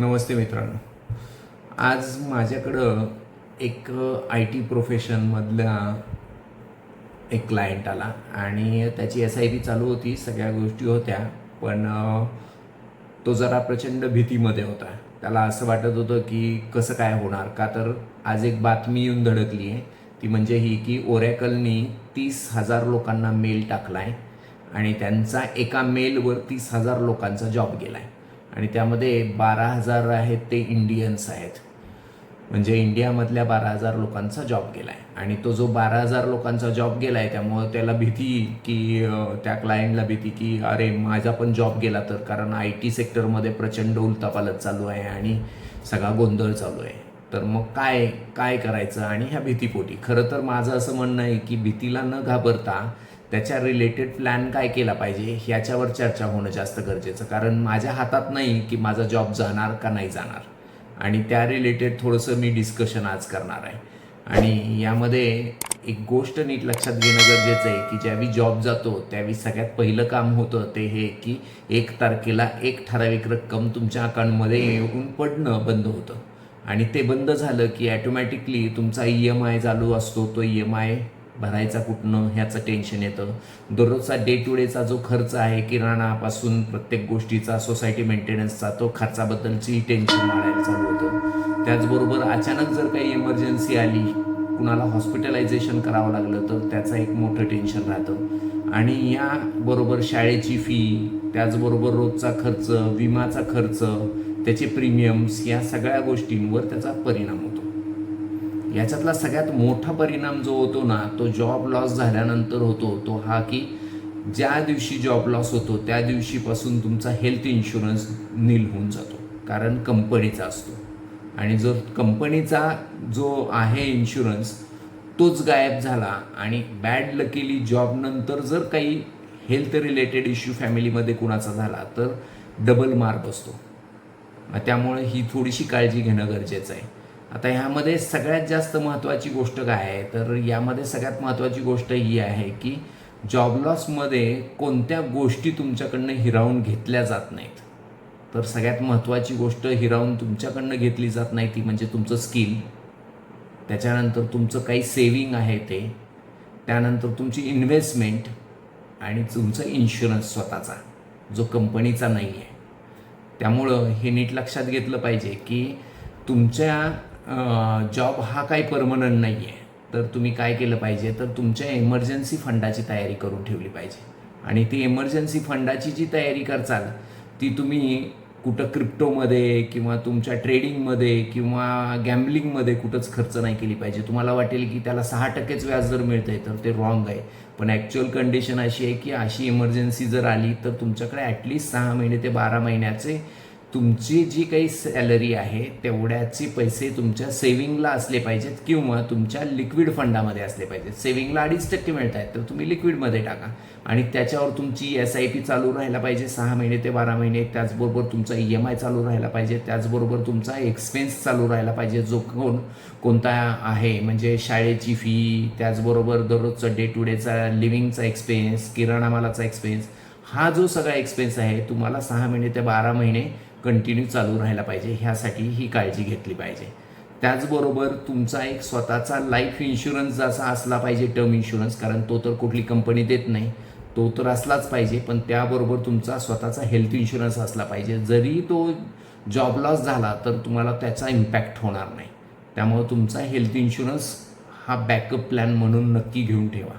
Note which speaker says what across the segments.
Speaker 1: नमस्ते मित्रांनो. आज माझ्याकडं एक IT प्रोफेशनमधला एक क्लायंट आला आणि त्याची SIP चालू होती, सगळ्या गोष्टी होत्या, पण तो जरा प्रचंड भीतीमध्ये होता. त्याला असं वाटत होतं की कसं काय होणार, का तर आज एक बातमी येऊन धडकली आहे, ती म्हणजे ही की ओरॅकलनी 30,000 लोकांना मेल टाकला आहे आणि त्यांचा एका मेलवर 30,000 लोकांचा जॉब गेला आहे आणि त्यामध्ये 12,000 आहेत ते इंडियन्स आहेत. म्हणजे इंडियामधल्या 12,000 लोकांचा जॉब गेला आहे आणि तो जो 12,000 लोकांचा जॉब गेला आहे त्यामुळं त्याला भीती की त्या क्लायंटला भीती की अरे माझा पण जॉब गेला तर, कारण IT सेक्टरमध्ये प्रचंड उलथापालथ चालू आहे आणि सगळा गोंधळ चालू आहे. तर मग काय काय करायचं आणि ह्या भीतीपोटी खरं तर माझं असं म्हणणं आहे की भीतीला न घाबरता त्याच्या रिलेटेड प्लॅन काय केला पाहिजे ह्याच्यावर चर्चा होणं जास्त गरजेचं, कारण माझ्या हातात नाही की माझा जॉब जाणार का नाही जाणार आणि त्या रिलेटेड थोडंसं मी डिस्कशन आज करणार आहे. आणि यामध्ये एक गोष्ट नीट लक्षात घेणं गरजेचं आहे की ज्यावेळी जॉब जातो त्यावेळी सगळ्यात पहिलं काम होतं ते हे की 1 तारखेला एक ठराविक रक्कम तुमच्या अकाउंटमध्ये येऊन पडणं बंद होतं आणि ते बंद झालं की ॲटोमॅटिकली तुमचा EMI चालू असतो, तो EMI भरायचा कुठनं ह्याचं टेन्शन येतं. दररोजचा डे टू डेचा जो खर्च आहे किराणापासून प्रत्येक गोष्टीचा, सोसायटी मेंटेनन्सचा, तो खर्चाबद्दलची टेन्शन वाढायला चालू होतं. त्याचबरोबर अचानक जर काही इमर्जन्सी आली, कुणाला हॉस्पिटलायझेशन करावं लागलं तर त्याचं एक मोठं टेन्शन राहतं आणि याबरोबर शाळेची फी, त्याचबरोबर रोजचा खर्च, विमाचा खर्च, त्याचे प्रीमियम्स, या सगळ्या गोष्टींवर त्याचा परिणाम होतो. याच्यातला सगळ्यात मोठा परिणाम जो होतो ना, तो जॉब लॉस झाल्यानंतर होतो तो हा की ज्या दिवशी जॉब लॉस होतो त्या दिवशीपासून तुमचा हेल्थ इन्शुरन्स नील होऊन जातो, कारण कंपनीचा असतो आणि जर कंपनीचा जो आहे इन्शुरन्स तोच गायब झाला आणि बॅड लकीली जॉबनंतर जर काही हेल्थ रिलेटेड इश्यू फॅमिलीमध्ये कुणाचा झाला तर डबल मार बसतो. त्यामुळे ही थोडीशी काळजी घेणं गरजेचं आहे. आता ह्यामध्ये सगळ्यात जास्त महत्त्वाची गोष्ट काय आहे, तर यामध्ये सगळ्यात महत्त्वाची गोष्ट ही आहे की जॉब लॉसमध्ये कोणत्या गोष्टी तुमच्याकडनं हिरावून घेतल्या जात नाहीत. तर सगळ्यात महत्त्वाची गोष्ट हिरावून तुमच्याकडनं घेतली जात नाही ती म्हणजे तुमचं स्किल, त्याच्यानंतर तुमचं काही सेविंग आहे ते, त्यानंतर तुमची इन्व्हेस्टमेंट आणि तुमचं इन्शुरन्स स्वतःचा जो कंपनीचा नाही आहे. त्यामुळं हे नीट लक्षात घेतलं पाहिजे की तुमच्या जॉब हा काही परमनंट नाही आहे. तर तुम्ही काय केलं पाहिजे, तर तुमच्या इमर्जन्सी फंडाची तयारी करून ठेवली पाहिजे आणि ती इमर्जन्सी फंडाची जी तयारी करचाल ती तुम्ही कुठं क्रिप्टोमध्ये किंवा तुमच्या ट्रेडिंगमध्ये किंवा गॅम्बलिंगमध्ये कुठंच खर्च नाही केली पाहिजे. तुम्हाला वाटेल की त्याला 6%च व्याज जर मिळतं आहे तर ते रॉंग आहे, पण ॲक्च्युअल कंडिशन अशी आहे की अशी इमर्जन्सी जर आली तर तुमच्याकडे ॲटलिस्ट 6 महिने ते 12 महिन्याचे तुमची जी काही सॅलरी आहे तेवढ्याचे पैसे तुमच्या सेव्हिंगला असले पाहिजेत किंवा तुमच्या लिक्विड फंडामध्ये असले पाहिजेत. सेव्हिंगला 2.5% मिळत आहेत तर तुम्ही लिक्विडमध्ये टाका आणि त्याच्यावर तुमची SIP चालू राहायला पाहिजे 6 महिने ते 12 महिने. त्याचबरोबर तुमचा EMI चालू राहायला पाहिजे, त्याचबरोबर तुमचा एक्सपेन्स चालू राहायला पाहिजे जो कोणता आहे, म्हणजे शाळेची फी, त्याचबरोबर दररोजचा डे टू डेचा लिव्हिंगचा एक्सपेन्स, किराणा मालाचा एक्सपेन्स, हा जो सगळा एक्सपेन्स आहे तुम्हाला 6 महिने ते 12 महिने कंटिन्यू चालू राहायला पाहिजे. ह्यासाठी ही काळजी घेतली पाहिजे. त्याचबरोबर तुमचा एक स्वतःचा लाईफ इन्शुरन्स जसा असला पाहिजे, टर्म इन्शुरन्स, कारण तो तर कुठली कंपनी देत नाही, तो तर असलाच पाहिजे, पण त्याबरोबर तुमचा स्वतःचा हेल्थ इन्शुरन्स असला पाहिजे. जरी तो जॉब लॉस झाला तर तुम्हाला त्याचा इम्पॅक्ट होणार नाही. त्यामुळे तुमचा हेल्थ इन्शुरन्स हा बॅकअप प्लॅन म्हणून नक्की घेऊन ठेवा.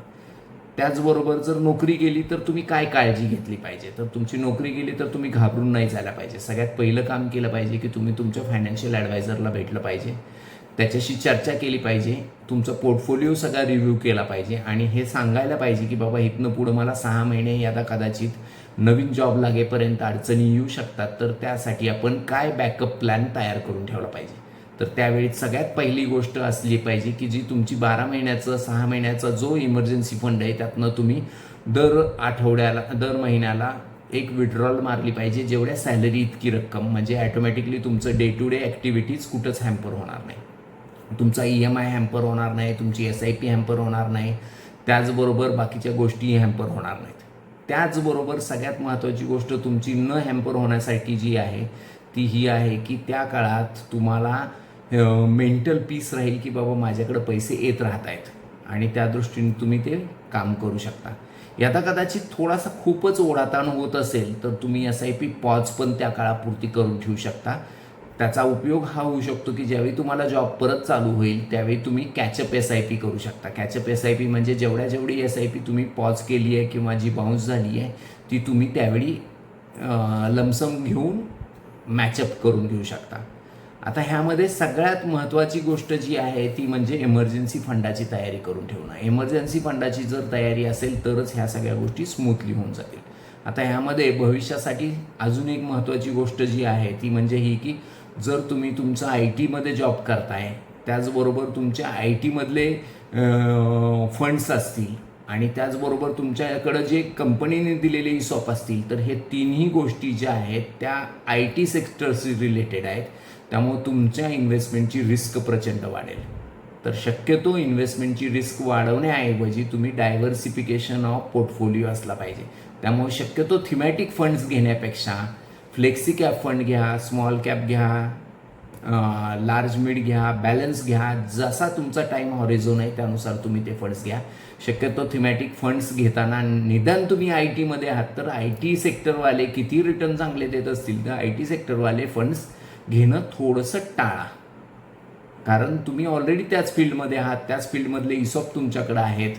Speaker 1: त्याचबरोबर जर नोकरी गेली तर तुम्ही काय काळजी घेतली पाहिजे, तर तुमची नोकरी गेली तर तुम्ही घाबरून नाही जायला पाहिजे. सगळ्यात पहिलं काम केलं पाहिजे की तुम्ही तुमच्या फायनान्शियल ॲडवायझरला भेटलं पाहिजे, त्याच्याशी चर्चा केली पाहिजे, तुमचा पोर्टफोलिओ सगळा रिव्ह्यू केला पाहिजे आणि हे सांगायला पाहिजे की बाबा इथनं पुढं मला 6 महिने या कदाचित नवीन जॉब लागेपर्यंत अडचणी येऊ शकतात, तर त्यासाठी आपण काय बॅकअप प्लॅन तयार करून ठेवला पाहिजे. तर त्यावेळी सगळ्यात पहिली गोष्ट असली पाहिजे की जी तुमची 12 महिन्याचं 6 महिन्याचा जो इमर्जन्सी फंड आहे त्यातनं तुम्ही दर महिन्याला एक विड्रॉल मारली पाहिजे, जेवढ्या सॅलरी इतकी रक्कम, म्हणजे ॲटोमॅटिकली तुमचं डे टू डे ॲक्टिव्हिटीज कुठंच हॅम्पर होणार नाही, तुमचा EMI हॅम्पर होणार नाही, तुमची SIP हॅम्पर होणार नाही, त्याचबरोबर बाकीच्या गोष्टी हॅम्पर होणार नाहीत. त्याचबरोबर सगळ्यात महत्त्वाची गोष्ट तुमची न हॅम्पर होण्यासाठी जी आहे ती ही आहे की त्या काळात तुम्हाला मेंटल पीस राहील की बाबा माझ्याकडे पैसे येत राहत आहेत आणि त्या दृष्टीने तुम्ही ते काम करू शकता. याचा कदाचित थोडासा खूपच ओढाताण होत असेल तर तुम्ही SIP पॉज पण त्या काळापुरती करून ठेवू शकता. त्याचा उपयोग हा होऊ शकतो की ज्यावेळी तुम्हाला जॉब परत चालू होईल त्यावेळी तुम्ही कॅचअप SIP करू शकता. कॅचअप SIP म्हणजे जेवढी SIP तुम्ही पॉज केली आहे किंवा जी बाउन्स झाली आहे ती तुम्ही त्यावेळी लमसम घेऊन मॅचअप करून घेऊ शकता. आता ह्यामध्ये सगळ्यात महत्त्वाची गोष्ट जी आहे ती म्हणजे इमर्जन्सी फंडाची तयारी करून ठेवणं. इमर्जन्सी फंडाची जर तयारी असेल तरच ह्या सगळ्या गोष्टी स्मूथली होऊन जातील. आता ह्यामध्ये भविष्यासाठी अजून एक महत्त्वाची गोष्ट जी आहे ती म्हणजे ही की जर तुम्ही तुमचा IT मध्ये जॉब करताय त्याचबरोबर तुमच्या IT मधले फंड्स असतील आणि त्याचबरोबर तुमच्याकडं जे कंपनीने दिलेले ESOP असतील तर हे तिन्ही गोष्टी ज्या आहेत त्या IT सेक्टरशी रिलेटेड आहेत. त्यामुळे तुमच्या इन्व्हेस्टमेंटची रिस्क प्रचंड वाढेल. तर शक्यतो इन्व्हेस्टमेंटची रिस्क वाढवण्याऐवजी तुम्ही डायव्हर्सिफिकेशन ऑफ पोर्टफोलिओ असला पाहिजे. त्यामुळे शक्यतो थिमॅटिक फंड्स घेण्यापेक्षा फ्लेक्सी कॅप फंड घ्या, स्मॉल कॅप घ्या, लार्ज मिड घ्या, बॅलन्स घ्या. जसा तुमचा टाईम हॉरिझोन आहे त्यानुसार तुम्ही ते फंड्स घ्या. शक्यतो थिमॅटिक फंड्स घेताना निदान तुम्ही IT मध्ये आहात तर IT सेक्टरवाले किती रिटर्न चांगले देत असतील तर IT सेक्टरवाले फंड्स घेणं थोडंसं टाळा. कारण तुम्ही ऑलरेडी त्याच फील्डमध्ये आहात, त्याच फील्डमधले ESOP तुमच्याकडे आहेत.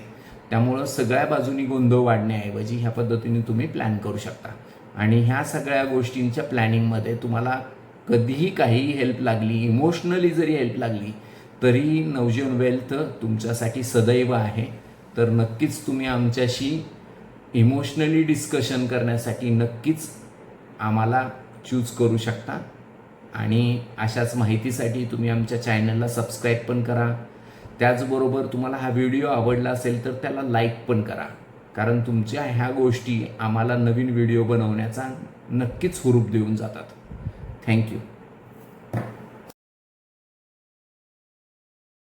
Speaker 1: त्यामुळं सगळ्या बाजूनी गोंधळ वाढण्याऐवजी ह्या पद्धतीने तुम्ही प्लॅन करू शकता. आणि ह्या सगळ्या गोष्टींच्या प्लॅनिंगमध्ये तुम्हाला कधीही काहीही हेल्प लागली, इमोशनली जरी हेल्प लागली तरी नवजीवन वेल्थ तुमच्यासाठी सदैव आहे. तर नक्कीच तुम्ही आमच्याशी इमोशनली डिस्कशन करण्यासाठी नक्कीच आम्हाला चूज करू शकता. आणि अशाच माहितीसाठी तुम्ही आमच्या चॅनलला सबस्क्राईब पण करा. त्याचबरोबर तुम्हाला हा व्हिडिओ आवडला असेल तर त्याला लाईक पण करा. कारण तुमच्या ह्या गोष्टी आम्हाला नवीन व्हिडिओ बनवण्याचा नक्कीच हुरूप देऊन जातात. थँक्यू.